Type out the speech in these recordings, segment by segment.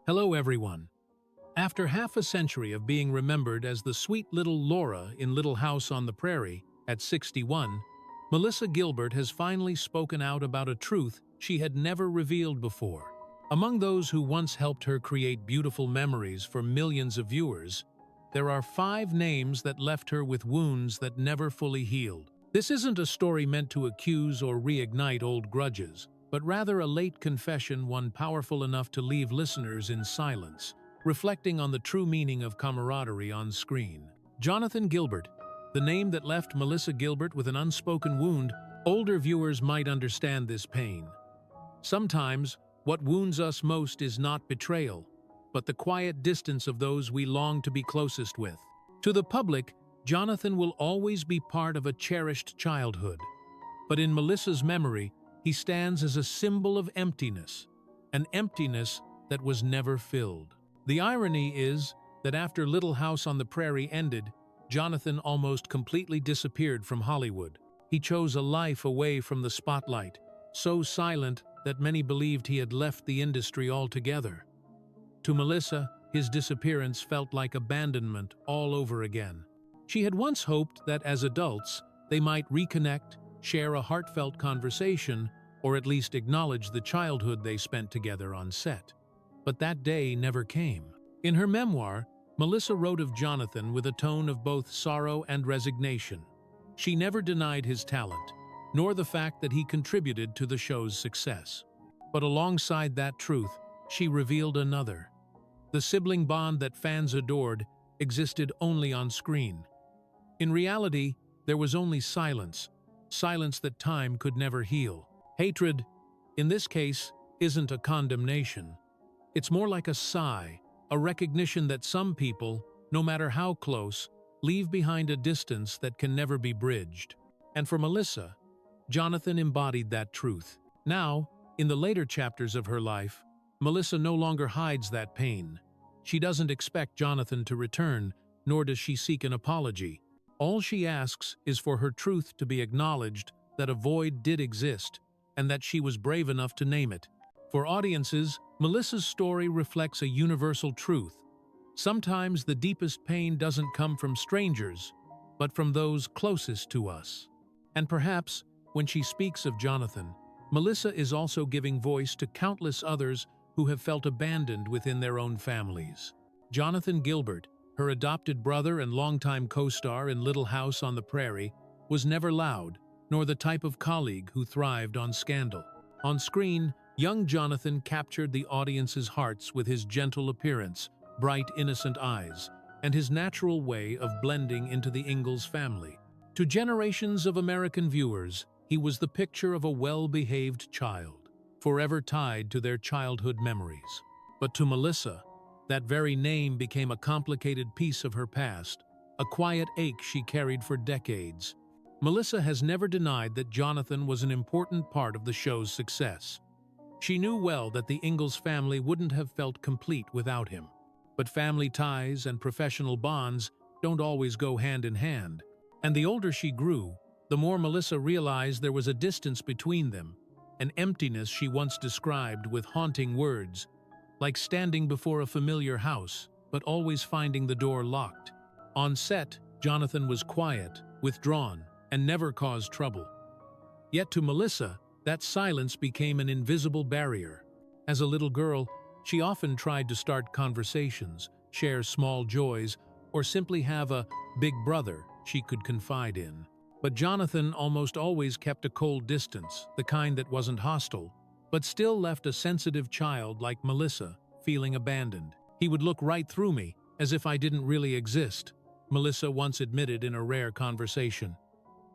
Hello, everyone. After half a century of being remembered as the sweet little Laura in Little House on the Prairie, at 61, Melissa Gilbert has finally spoken out about a truth she had never revealed before. Among those who once helped her create beautiful memories for millions of viewers, there are 5 names that left her with wounds that never fully healed. This isn't a story meant to accuse or reignite old grudges, but rather a late confession, one powerful enough to leave listeners in silence, reflecting on the true meaning of camaraderie on screen. Jonathan Gilbert, the name that left Melissa Gilbert with an unspoken wound. Older viewers might understand this pain. Sometimes, what wounds us most is not betrayal, but the quiet distance of those we long to be closest with. To the public, Jonathan will always be part of a cherished childhood. But in Melissa's memory, he stands as a symbol of emptiness, an emptiness that was never filled. The irony is that after Little House on the Prairie ended, Jonathan almost completely disappeared from Hollywood. He chose a life away from the spotlight, so silent that many believed he had left the industry altogether. To Melissa, his disappearance felt like abandonment all over again. She had once hoped that as adults, they might reconnect, share a heartfelt conversation, or at least acknowledge the childhood they spent together on set. But that day never came. In her memoir, Melissa wrote of Jonathan with a tone of both sorrow and resignation. She never denied his talent, nor the fact that he contributed to the show's success. But alongside that truth, she revealed another. The sibling bond that fans adored existed only on screen. In reality, there was only silence that time could never heal. Hatred, in this case, isn't a condemnation. It's more like a sigh, a recognition that some people, no matter how close, leave behind a distance that can never be bridged. And for Melissa, Jonathan embodied that truth. Now, in the later chapters of her life, Melissa no longer hides that pain. She doesn't expect Jonathan to return, nor does she seek an apology. All she asks is for her truth to be acknowledged, that a void did exist, and that she was brave enough to name it. For audiences, Melissa's story reflects a universal truth. Sometimes the deepest pain doesn't come from strangers, but from those closest to us. And perhaps, when she speaks of Jonathan, Melissa is also giving voice to countless others who have felt abandoned within their own families. Jonathan Gilbert, her adopted brother and longtime co-star in Little House on the Prairie, was never loud, nor the type of colleague who thrived on scandal. On screen, young Jonathan captured the audience's hearts with his gentle appearance, bright, innocent eyes, and his natural way of blending into the Ingalls family. To generations of American viewers, he was the picture of a well-behaved child, forever tied to their childhood memories. But to Melissa, that very name became a complicated piece of her past, a quiet ache she carried for decades. Melissa has never denied that Jonathan was an important part of the show's success. She knew well that the Ingalls family wouldn't have felt complete without him. But family ties and professional bonds don't always go hand in hand. And the older she grew, the more Melissa realized there was a distance between them, an emptiness she once described with haunting words, like standing before a familiar house, but always finding the door locked. On set, Jonathan was quiet, withdrawn, and never caused trouble. Yet to Melissa, that silence became an invisible barrier. As a little girl, she often tried to start conversations, share small joys, or simply have a big brother she could confide in. But Jonathan almost always kept a cold distance, the kind that wasn't hostile, but still left a sensitive child like Melissa feeling abandoned. "He would look right through me, as if I didn't really exist," Melissa once admitted in a rare conversation.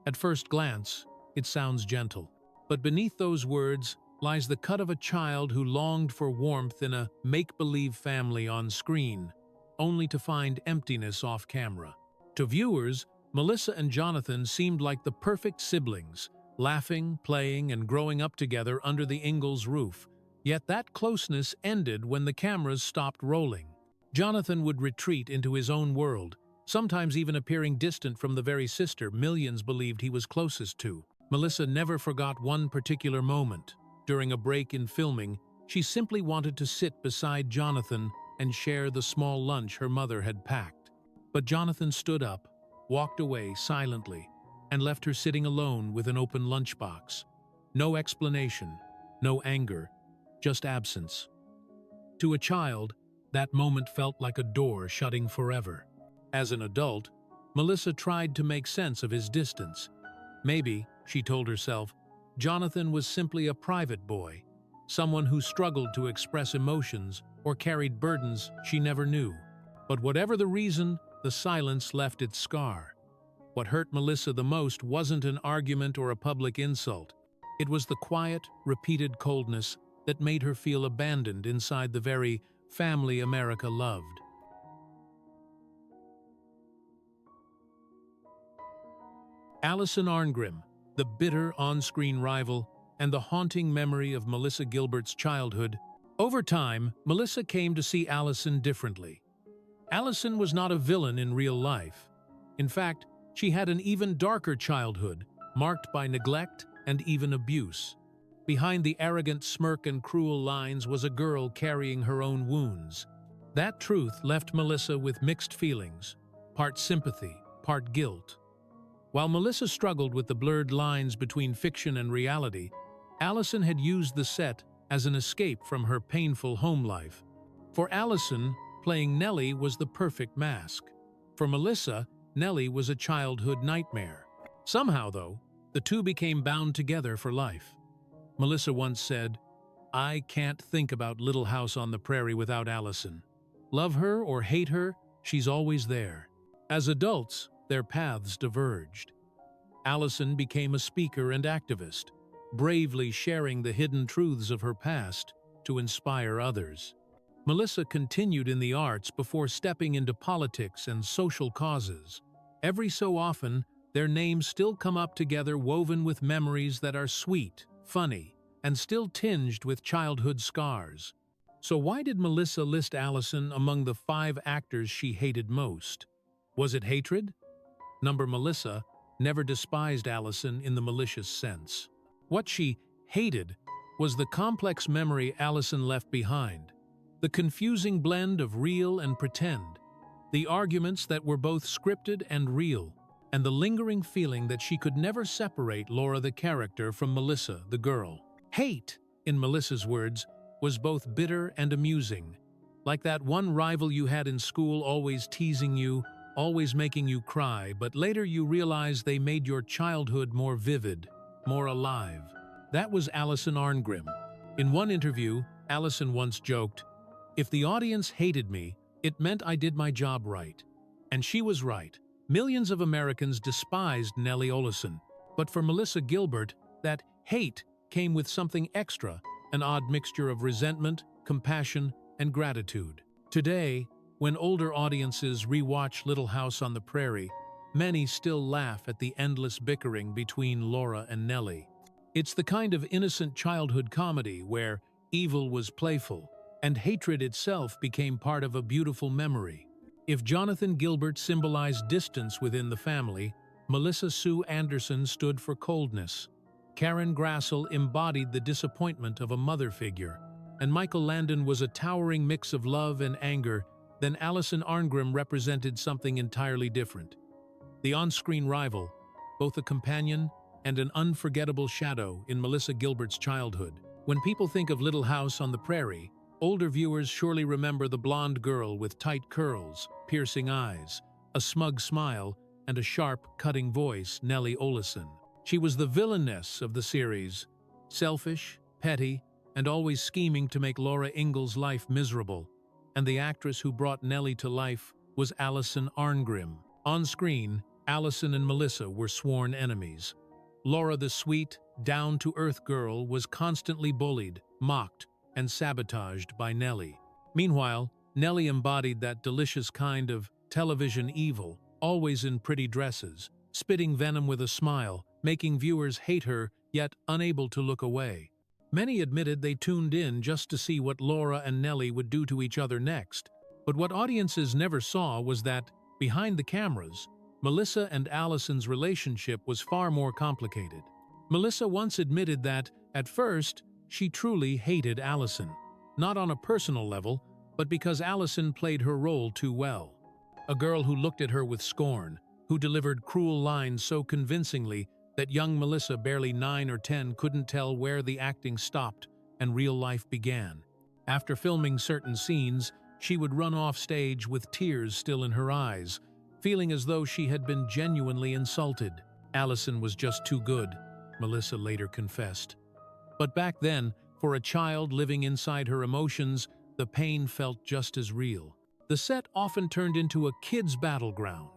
At first glance, it sounds gentle. But beneath those words lies the cut of a child who longed for warmth in a make-believe family on screen, only to find emptiness off camera. To viewers, Melissa and Jonathan seemed like the perfect siblings, laughing, playing, and growing up together under the Ingalls roof. Yet that closeness ended when the cameras stopped rolling. Jonathan would retreat into his own world, sometimes even appearing distant from the very sister millions believed he was closest to. Melissa never forgot one particular moment. During a break in filming, She simply wanted to sit beside Jonathan and share the small lunch her mother had packed. But Jonathan stood up, walked away silently, and left her sitting alone with an open lunchbox. No explanation, no anger, just absence. To a child, that moment felt like a door shutting forever. As an adult, Melissa tried to make sense of his distance. Maybe, she told herself, Jonathan was simply a private boy, someone who struggled to express emotions or carried burdens she never knew. But whatever the reason, the silence left its scar. What hurt Melissa the most wasn't an argument or a public insult. It was the quiet, repeated coldness that made her feel abandoned inside the very family America loved. Allison Arngrim, the bitter on-screen rival and the haunting memory of Melissa Gilbert's childhood. Over time, Melissa came to see Allison differently. Allison was not a villain in real life. In fact, she had an even darker childhood, marked by neglect and even abuse. Behind the arrogant smirk and cruel lines was a girl carrying her own wounds. That truth left Melissa with mixed feelings, part sympathy, part guilt. While Melissa struggled with the blurred lines between fiction and reality, Allison had used the set as an escape from her painful home life. For Allison, playing Nellie was the perfect mask. For Melissa, Nellie was a childhood nightmare. Somehow, though, the two became bound together for life. Melissa once said, "I can't think about Little House on the Prairie without Allison. Love her or hate her, she's always there." As adults, their paths diverged. Allison became a speaker and activist, bravely sharing the hidden truths of her past to inspire others. Melissa continued in the arts before stepping into politics and social causes. Every so often, their names still come up together, woven with memories that are sweet, funny, and still tinged with childhood scars. So why did Melissa list Allison among the 5 actors she hated most? Was it hatred? Melissa never despised Allison in the malicious sense. What she hated was the complex memory Allison left behind, the confusing blend of real and pretend, the arguments that were both scripted and real, and the lingering feeling that she could never separate Laura the character from Melissa the girl. Hate, in Melissa's words, was both bitter and amusing, like that one rival you had in school always teasing you, always making you cry, but later you realize they made your childhood more vivid, more alive. That was Allison Arngrim. In one interview, Allison once joked, "If the audience hated me, it meant I did my job right." And she was right. Millions of Americans despised Nellie Oleson. But for Melissa Gilbert, that hate came with something extra, an odd mixture of resentment, compassion, and gratitude. Today, when older audiences rewatch Little House on the Prairie, many still laugh at the endless bickering between Laura and Nellie. It's the kind of innocent childhood comedy where evil was playful, and hatred itself became part of a beautiful memory. If Jonathan Gilbert symbolized distance within the family, Melissa Sue Anderson stood for coldness. Karen Grassel embodied the disappointment of a mother figure, and Michael Landon was a towering mix of love and anger. Then Allison Arngrim represented something entirely different. The on-screen rival, both a companion and an unforgettable shadow in Melissa Gilbert's childhood. When people think of Little House on the Prairie, older viewers surely remember the blonde girl with tight curls, piercing eyes, a smug smile, and a sharp, cutting voice, Nellie Oleson. She was the villainess of the series, selfish, petty, and always scheming to make Laura Ingalls' life miserable. And the actress who brought Nellie to life was Allison Arngrim. On screen, Allison and Melissa were sworn enemies. Laura, the sweet, down-to-earth girl, was constantly bullied, mocked, and sabotaged by Nellie. Meanwhile, Nellie embodied that delicious kind of television evil, always in pretty dresses, spitting venom with a smile, making viewers hate her, yet unable to look away. Many admitted they tuned in just to see what Laura and Nellie would do to each other next. But what audiences never saw was that, behind the cameras, Melissa and Allison's relationship was far more complicated. Melissa once admitted that, at first, she truly hated Allison, not on a personal level, but because Allison played her role too well. A girl who looked at her with scorn, who delivered cruel lines so convincingly that young Melissa, barely 9 or 10, couldn't tell where the acting stopped and real life began. After filming certain scenes, she would run off stage with tears still in her eyes, feeling as though she had been genuinely insulted. Allison was just too good, Melissa later confessed. But back then, for a child living inside her emotions, the pain felt just as real. The set often turned into a kid's battleground.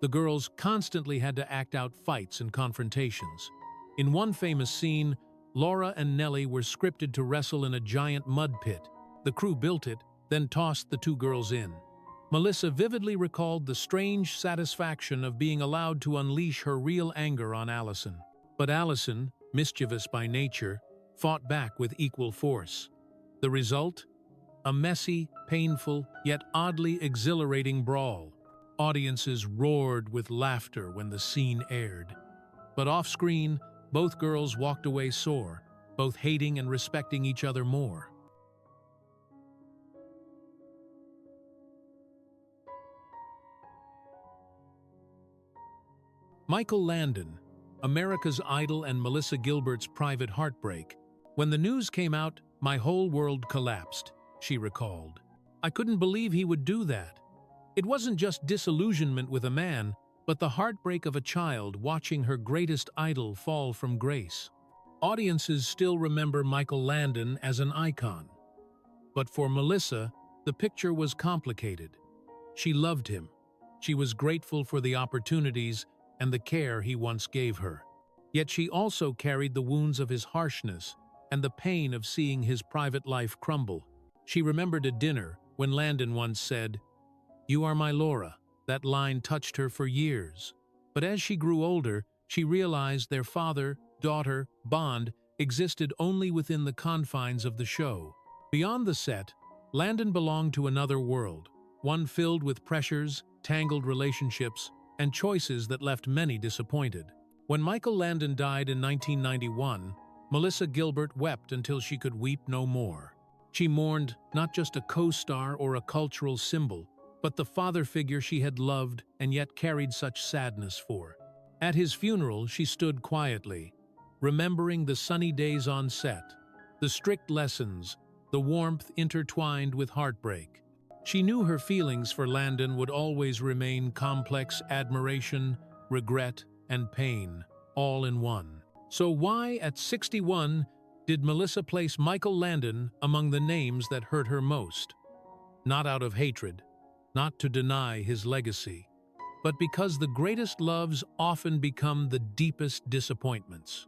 The girls constantly had to act out fights and confrontations. In one famous scene, Laura and Nellie were scripted to wrestle in a giant mud pit. The crew built it, then tossed the two girls in. Melissa vividly recalled the strange satisfaction of being allowed to unleash her real anger on Allison. But Allison, mischievous by nature, fought back with equal force. The result? A messy, painful, yet oddly exhilarating brawl. Audiences roared with laughter when the scene aired. But off-screen, both girls walked away sore, both hating and respecting each other more. Michael Landon, America's Idol and Melissa Gilbert's private heartbreak. When the news came out, my whole world collapsed, she recalled. I couldn't believe he would do that. It wasn't just disillusionment with a man, but the heartbreak of a child watching her greatest idol fall from grace. Audiences still remember Michael Landon as an icon. But for Melissa, the picture was complicated. She loved him. She was grateful for the opportunities and the care he once gave her. Yet she also carried the wounds of his harshness and the pain of seeing his private life crumble. She remembered a dinner when Landon once said, "You are my Laura." That line touched her for years. But as she grew older, she realized their father-daughter bond existed only within the confines of the show. Beyond the set, Landon belonged to another world, one filled with pressures, tangled relationships, and choices that left many disappointed. When Michael Landon died in 1991, Melissa Gilbert wept until she could weep no more. She mourned not just a co-star or a cultural symbol, but the father figure she had loved and yet carried such sadness for. At his funeral, she stood quietly, remembering the sunny days on set, the strict lessons, the warmth intertwined with heartbreak. She knew her feelings for Landon would always remain complex: admiration, regret, and pain, all in one. So why, at 61, did Melissa place Michael Landon among the names that hurt her most? Not out of hatred, not to deny his legacy, but because the greatest loves often become the deepest disappointments.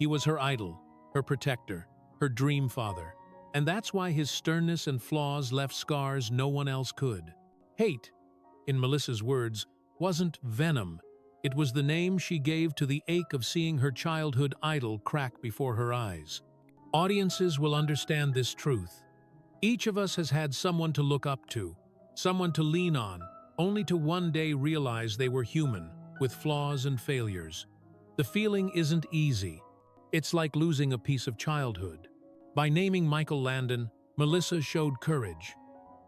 He was her idol, her protector, her dream father, and that's why his sternness and flaws left scars no one else could. Hate, in Melissa's words, wasn't venom. It was the name she gave to the ache of seeing her childhood idol crack before her eyes. Audiences will understand this truth. Each of us has had someone to look up to, someone to lean on, only to one day realize they were human, with flaws and failures. The feeling isn't easy. It's like losing a piece of childhood. By naming Michael Landon, Melissa showed courage.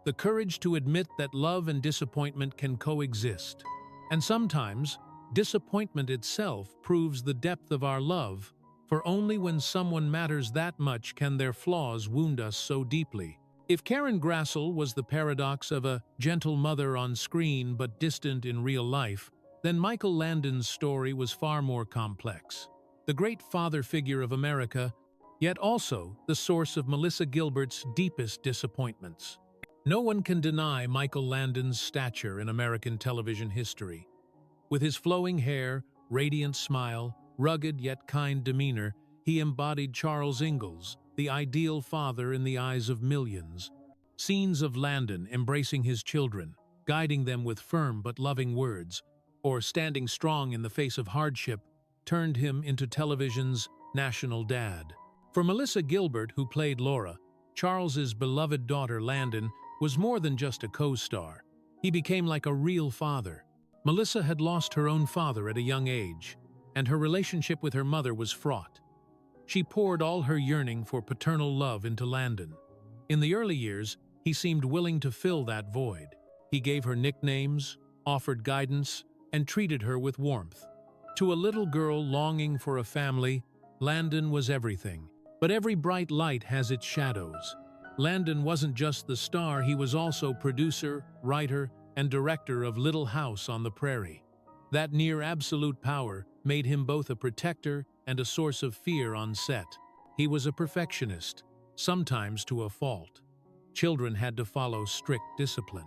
The courage to admit that love and disappointment can coexist. And sometimes, disappointment itself proves the depth of our love, for only when someone matters that much can their flaws wound us so deeply. If Karen Grassel was the paradox of a gentle mother on screen but distant in real life, then Michael Landon's story was far more complex. The great father figure of America, yet also the source of Melissa Gilbert's deepest disappointments. No one can deny Michael Landon's stature in American television history. With his flowing hair, radiant smile, rugged yet kind demeanor, he embodied Charles Ingalls, the ideal father in the eyes of millions. Scenes of Landon embracing his children, guiding them with firm but loving words, or standing strong in the face of hardship, turned him into television's national dad. For Melissa Gilbert, who played Laura, Charles's beloved daughter Landon was more than just a co-star. He became like a real father. Melissa had lost her own father at a young age, and her relationship with her mother was fraught. She poured all her yearning for paternal love into Landon. In the early years, he seemed willing to fill that void. He gave her nicknames, offered guidance, and treated her with warmth. To a little girl longing for a family, Landon was everything. But every bright light has its shadows. Landon wasn't just the star, he was also producer, writer, and director of Little House on the Prairie. That near absolute power made him both a protector and a source of fear on set. He was a perfectionist, sometimes to a fault. Children had to follow strict discipline.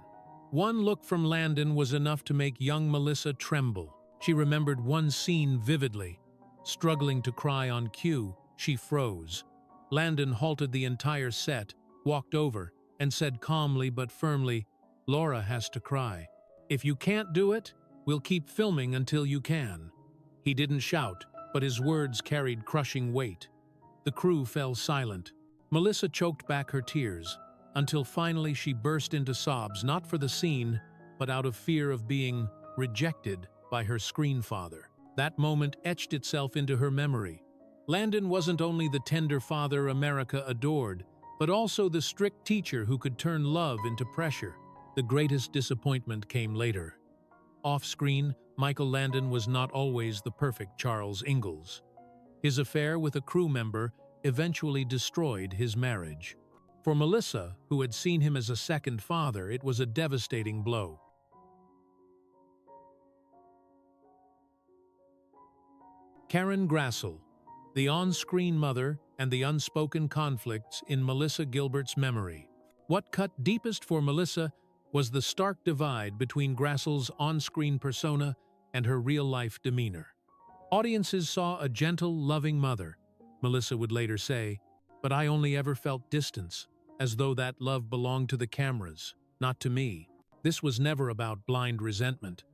One look from Landon was enough to make young Melissa tremble. She remembered one scene vividly. Struggling to cry on cue, she froze. Landon halted the entire set, walked over, and said calmly but firmly, "Laura has to cry. If you can't do it, we'll keep filming until you can." He didn't shout, but his words carried crushing weight. The crew fell silent. Melissa choked back her tears, until finally she burst into sobs, not for the scene, but out of fear of being rejected by her screen father. That moment etched itself into her memory. Landon wasn't only the tender father America adored, but also the strict teacher who could turn love into pressure. The greatest disappointment came later. Off-screen, Michael Landon was not always the perfect Charles Ingalls. His affair with a crew member eventually destroyed his marriage. For Melissa, who had seen him as a second father, it was a devastating blow. Karen Grassel, the on-screen mother and the unspoken conflicts in Melissa Gilbert's memory. What cut deepest for Melissa was the stark divide between Grassel's on-screen persona and her real-life demeanor. Audiences saw a gentle, loving mother, Melissa would later say, but I only ever felt distance, as though that love belonged to the cameras, not to me. This was never about blind resentment.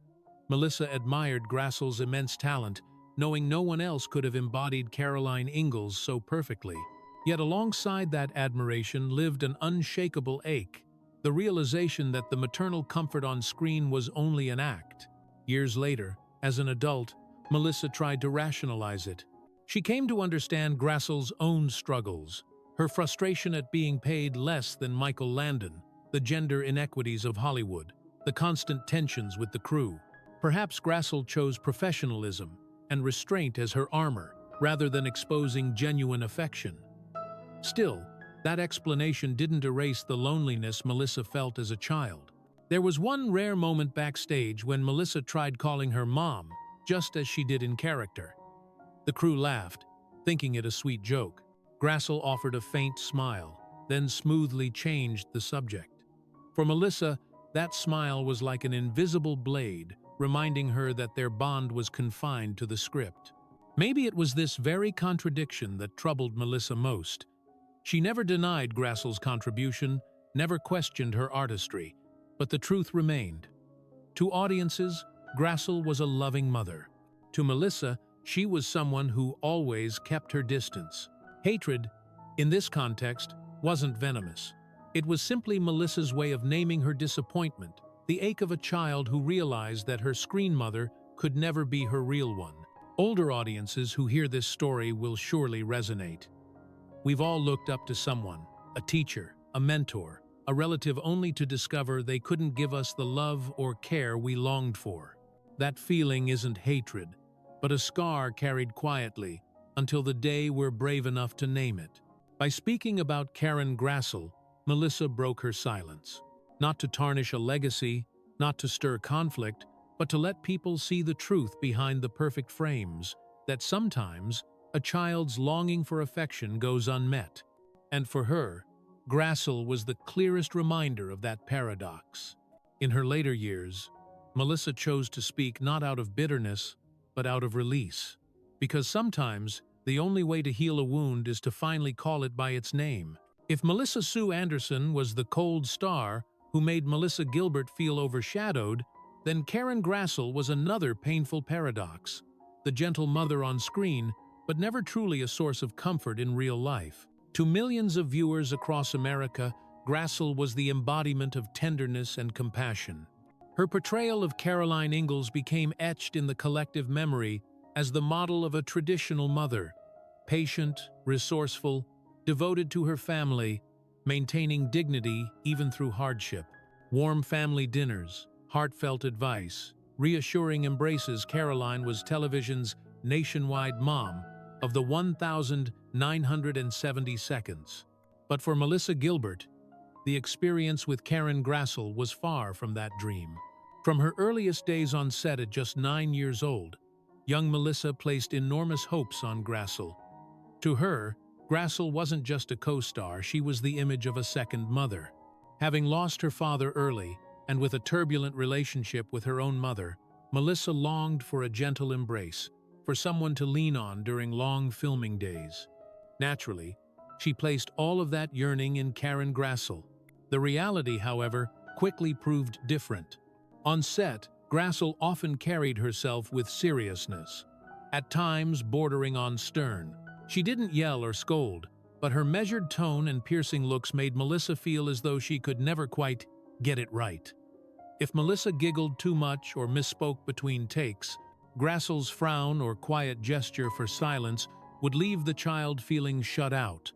Melissa admired Grassel's immense talent, knowing no one else could have embodied Caroline Ingalls so perfectly. Yet alongside that admiration lived an unshakable ache, the realization that the maternal comfort on screen was only an act. Years later, as an adult, Melissa tried to rationalize it. She came to understand Grassel's own struggles, her frustration at being paid less than Michael Landon, the gender inequities of Hollywood, the constant tensions with the crew. Perhaps Grassel chose professionalism and restraint as her armor, rather than exposing genuine affection. Still, that explanation didn't erase the loneliness Melissa felt as a child. There was one rare moment backstage when Melissa tried calling her mom, just as she did in character. The crew laughed, thinking it a sweet joke. Grassel offered a faint smile, then smoothly changed the subject. For Melissa, that smile was like an invisible blade, reminding her that their bond was confined to the script. Maybe it was this very contradiction that troubled Melissa most. She never denied Grassel's contribution, never questioned her artistry, but the truth remained. To audiences, Grassel was a loving mother. To Melissa, she was someone who always kept her distance. Hatred, in this context, wasn't venomous. It was simply Melissa's way of naming her disappointment, the ache of a child who realized that her screen mother could never be her real one. Older audiences who hear this story will surely resonate. We've all looked up to someone, a teacher, a mentor, a relative, only to discover they couldn't give us the love or care we longed for. That feeling isn't hatred, but a scar carried quietly until the day we're brave enough to name it. By speaking about Karen Grassel, Melissa broke her silence. Not to tarnish a legacy, not to stir conflict, but to let people see the truth behind the perfect frames, that sometimes a child's longing for affection goes unmet. And for her, Grassel was the clearest reminder of that paradox. In her later years, Melissa chose to speak not out of bitterness, but out of release. Because sometimes, the only way to heal a wound is to finally call it by its name. If Melissa Sue Anderson was the cold star who made Melissa Gilbert feel overshadowed, then Karen Grassel was another painful paradox. The gentle mother on screen, but never truly a source of comfort in real life. To millions of viewers across America, Grassel was the embodiment of tenderness and compassion. Her portrayal of Caroline Ingalls became etched in the collective memory as the model of a traditional mother, patient, resourceful, devoted to her family, maintaining dignity even through hardship. Warm family dinners, heartfelt advice, reassuring embraces. Caroline was television's nationwide mom of the 1,970 seconds. But for Melissa Gilbert, the experience with Karen Grassel was far from that dream. From her earliest days on set at just 9 years old, young Melissa placed enormous hopes on Grassel. To her, Grassel wasn't just a co-star, she was the image of a second mother. Having lost her father early, and with a turbulent relationship with her own mother, Melissa longed for a gentle embrace, for someone to lean on during long filming days. Naturally, she placed all of that yearning in Karen Grassel. The reality, however, quickly proved different. On set, Grassel often carried herself with seriousness, at times bordering on stern. She didn't yell or scold, but her measured tone and piercing looks made Melissa feel as though she could never quite get it right. If Melissa giggled too much or misspoke between takes, Grassel's frown or quiet gesture for silence would leave the child feeling shut out.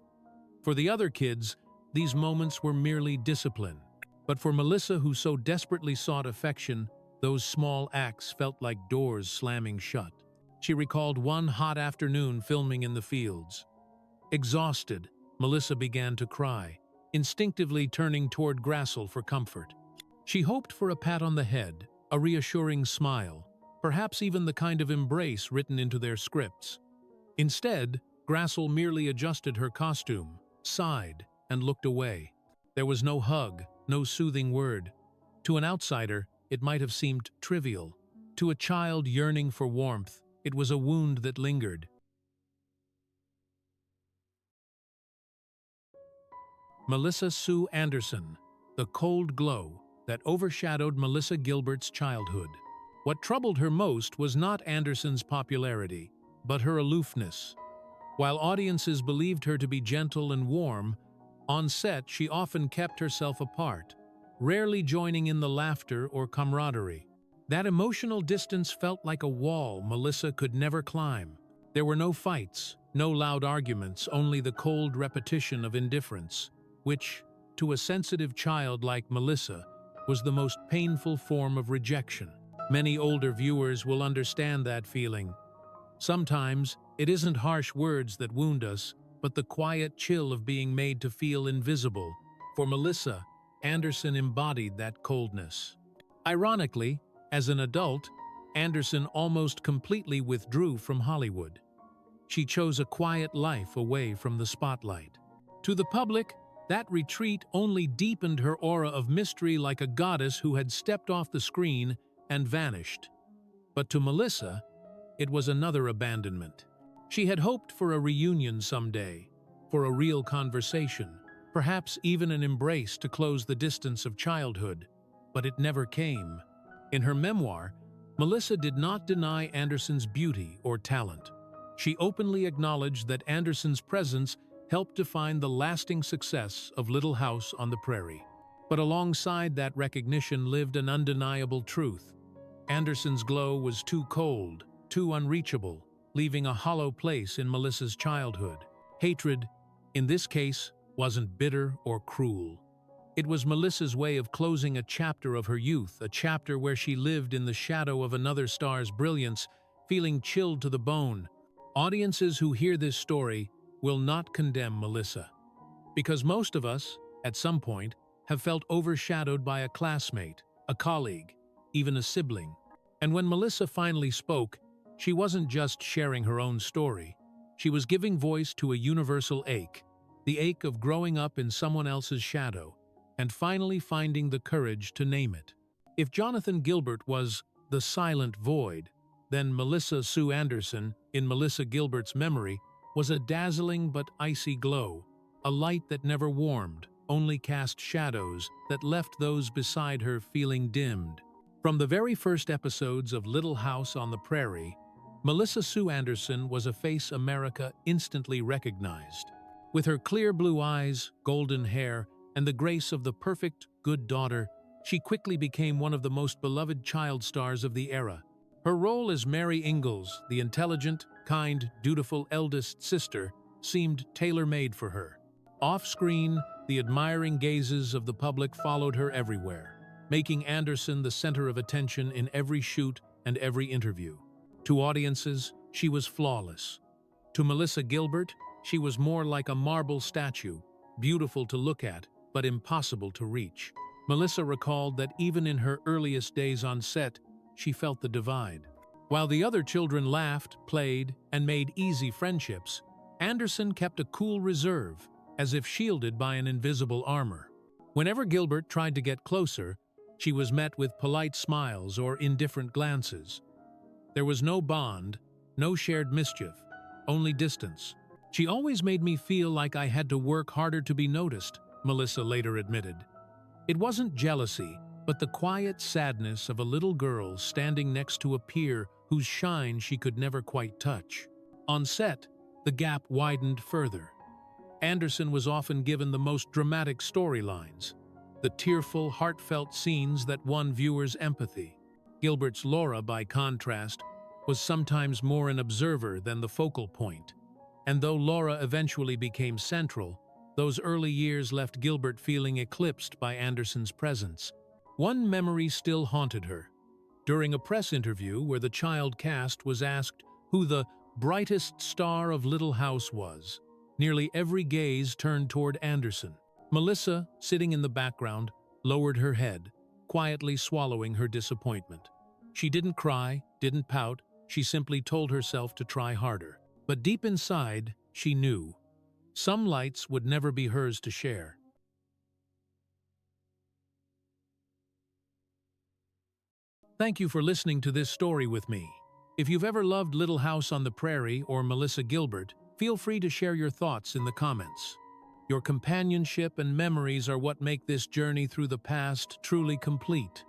For the other kids, these moments were merely discipline. But for Melissa, who so desperately sought affection, those small acts felt like doors slamming shut. She recalled one hot afternoon filming in the fields. Exhausted, Melissa began to cry, instinctively turning toward Grassel for comfort. She hoped for a pat on the head, a reassuring smile, perhaps even the kind of embrace written into their scripts. Instead, Grassel merely adjusted her costume, sighed, and looked away. There was no hug, no soothing word. To an outsider, it might have seemed trivial. To a child yearning for warmth, it was a wound that lingered. Melissa Sue Anderson, the cold glow that overshadowed Melissa Gilbert's childhood. What troubled her most was not Anderson's popularity, but her aloofness. While audiences believed her to be gentle and warm, on set she often kept herself apart, rarely joining in the laughter or camaraderie. That emotional distance felt like a wall Melissa could never climb. There were no fights, no loud arguments, only the cold repetition of indifference, which, to a sensitive child like Melissa, was the most painful form of rejection. Many older viewers will understand that feeling. Sometimes, it isn't harsh words that wound us, but the quiet chill of being made to feel invisible. For Melissa, Anderson embodied that coldness. Ironically, as an adult, Anderson almost completely withdrew from Hollywood. She chose a quiet life away from the spotlight. To the public, that retreat only deepened her aura of mystery, like a goddess who had stepped off the screen and vanished. But to Melissa, it was another abandonment. She had hoped for a reunion someday, for a real conversation, perhaps even an embrace to close the distance of childhood, but it never came. In her memoir, Melissa did not deny Anderson's beauty or talent. She openly acknowledged that Anderson's presence helped define the lasting success of Little House on the Prairie. But alongside that recognition lived an undeniable truth. Anderson's glow was too cold, too unreachable, leaving a hollow place in Melissa's childhood. Hatred, in this case, wasn't bitter or cruel. It was Melissa's way of closing a chapter of her youth, a chapter where she lived in the shadow of another star's brilliance, feeling chilled to the bone. Audiences who hear this story will not condemn Melissa, because most of us, at some point, have felt overshadowed by a classmate, a colleague, even a sibling. And when Melissa finally spoke, she wasn't just sharing her own story. She was giving voice to a universal ache, the ache of growing up in someone else's shadow, and finally finding the courage to name it. If Jonathan Gilbert was the silent void, then Melissa Sue Anderson, in Melissa Gilbert's memory, was a dazzling but icy glow, a light that never warmed, only cast shadows that left those beside her feeling dimmed. From the very first episodes of Little House on the Prairie, Melissa Sue Anderson was a face America instantly recognized. With her clear blue eyes, golden hair, and the grace of the perfect, good daughter, she quickly became one of the most beloved child stars of the era. Her role as Mary Ingalls, the intelligent, kind, dutiful eldest sister, seemed tailor-made for her. Off-screen, the admiring gazes of the public followed her everywhere, making Anderson the center of attention in every shoot and every interview. To audiences, she was flawless. To Melissa Gilbert, she was more like a marble statue, beautiful to look at, but impossible to reach. Melissa recalled that even in her earliest days on set, she felt the divide. While the other children laughed, played, and made easy friendships, Anderson kept a cool reserve, as if shielded by an invisible armor. Whenever Gilbert tried to get closer, she was met with polite smiles or indifferent glances. There was no bond, no shared mischief, only distance. She always made me feel like I had to work harder to be noticed, Melissa later admitted. It wasn't jealousy, but the quiet sadness of a little girl standing next to a peer whose shine she could never quite touch. On set, the gap widened further. Anderson was often given the most dramatic storylines, the tearful, heartfelt scenes that won viewers' empathy. Gilbert's Laura, by contrast, was sometimes more an observer than the focal point. And though Laura eventually became central, those early years left Gilbert feeling eclipsed by Anderson's presence. One memory still haunted her. During a press interview where the child cast was asked who the brightest star of Little House was, nearly every gaze turned toward Anderson. Melissa, sitting in the background, lowered her head, quietly swallowing her disappointment. She didn't cry, didn't pout, she simply told herself to try harder. But deep inside, she knew. Some lights would never be hers to share. Thank you for listening to this story with me. If you've ever loved Little House on the Prairie or Melissa Gilbert, feel free to share your thoughts in the comments. Your companionship and memories are what make this journey through the past truly complete.